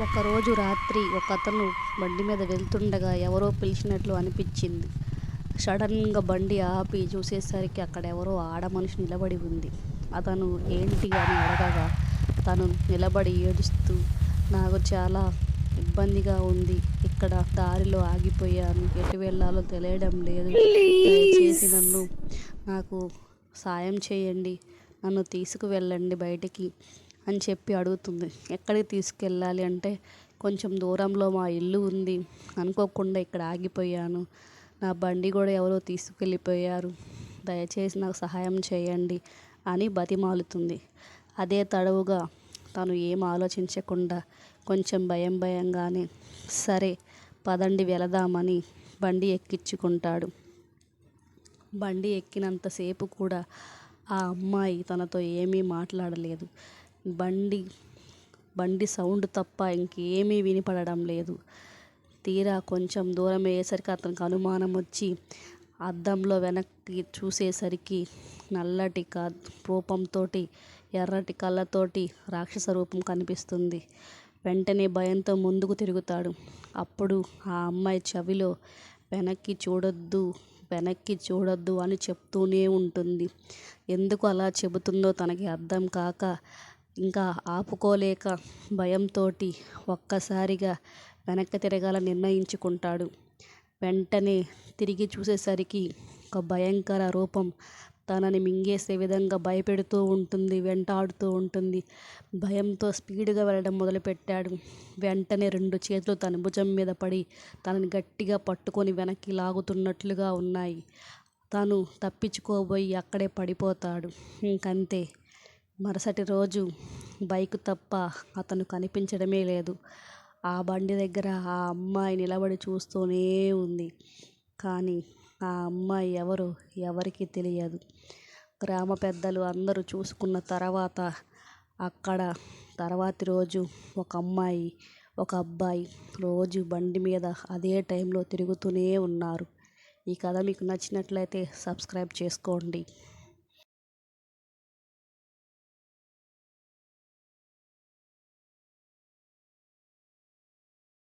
ఒకరోజు రాత్రి ఒకతను బండి మీద వెళ్తుండగా ఎవరో పిలిచినట్లు అనిపించింది. సడన్గా బండి ఆపి చూసేసరికి అక్కడ ఎవరో ఆడమనిషి నిలబడి ఉంది. అతను ఏంటి అని అడగగా తను నిలబడి ఏడుస్తూ, నాకు చాలా ఇబ్బందిగా ఉంది, ఇక్కడ దారిలో ఆగిపోయాను, ఎటు వెళ్ళాలో తెలియడం లేదు, దయచేసి నాకు సాయం చేయండి, నన్ను తీసుకువెళ్ళండి బయటికి అని చెప్పి అడుగుతుంది. ఎక్కడికి తీసుకెళ్ళాలి అంటే, కొంచెం దూరంలో మా ఇల్లు ఉంది, అనుకోకుండా ఇక్కడ ఆగిపోయాను, నా బండి కూడా ఎవరో తీసుకెళ్ళిపోయారు, దయచేసి నాకు సహాయం చేయండి అని బతిమాలుతుంది. అదే తడవుగా తను ఏం ఆలోచించకుండా కొంచెం భయంగానే సరే పదండి వెళదామని బండి ఎక్కించుకుంటాడు. బండి ఎక్కినంతసేపు కూడా ఆ అమ్మాయి తనతో ఏమీ మాట్లాడలేదు. బండి సౌండ్ తప్ప ఇంకేమీ వినపడడం లేదు. తీరా కొంచెం దూరం అయ్యేసరికి అతనికి అనుమానం వచ్చి అద్దంలో వెనక్కి చూసేసరికి నల్లటి రూపంతో, ఎర్రటి కళ్ళతోటి రాక్షస రూపం కనిపిస్తుంది. వెంటనే భయంతో ముందుకు తిరుగుతాడు. అప్పుడు ఆ అమ్మాయి చెవిలో వెనక్కి చూడొద్దు అని చెప్తూనే ఉంటుంది. ఎందుకు అలా చెబుతుందో తనకి అర్థం కాక ఇంకా ఆపుకోలేక భయంతో ఒక్కసారిగా వెనక్కి తిరగాలని నిర్ణయించుకుంటాడు. వెంటనే తిరిగి చూసేసరికి ఒక భయంకర రూపం తనని మింగేసే విధంగా భయపెడుతూ ఉంటుంది, వెంటాడుతూ ఉంటుంది. భయంతో స్పీడ్గా వెళ్ళడం మొదలుపెట్టాడు. వెంటనే 2 చేతులు తన భుజం మీద పడి తనని గట్టిగా పట్టుకొని వెనక్కి లాగుతున్నట్లుగా ఉన్నాయి. తను తప్పించుకోబోయి అక్కడే పడిపోతాడు. ఇంకంతే. మరుసటి రోజు బైక్ తప్ప అతను కనిపించడమే లేదు. ఆ బండి దగ్గర ఆ అమ్మాయి నిలబడి చూస్తూనే ఉంది. కానీ ఆ అమ్మాయి ఎవరో ఎవరికీ తెలియదు. గ్రామ పెద్దలు అందరూ చూసుకున్న తర్వాత అక్కడ తర్వాతి రోజు ఒక అమ్మాయి, ఒక అబ్బాయి రోజు బండి మీద అదే టైంలో తిరుగుతూనే ఉన్నారు. ఈ కథ మీకు నచ్చినట్లయితే సబ్స్క్రైబ్ చేసుకోండి.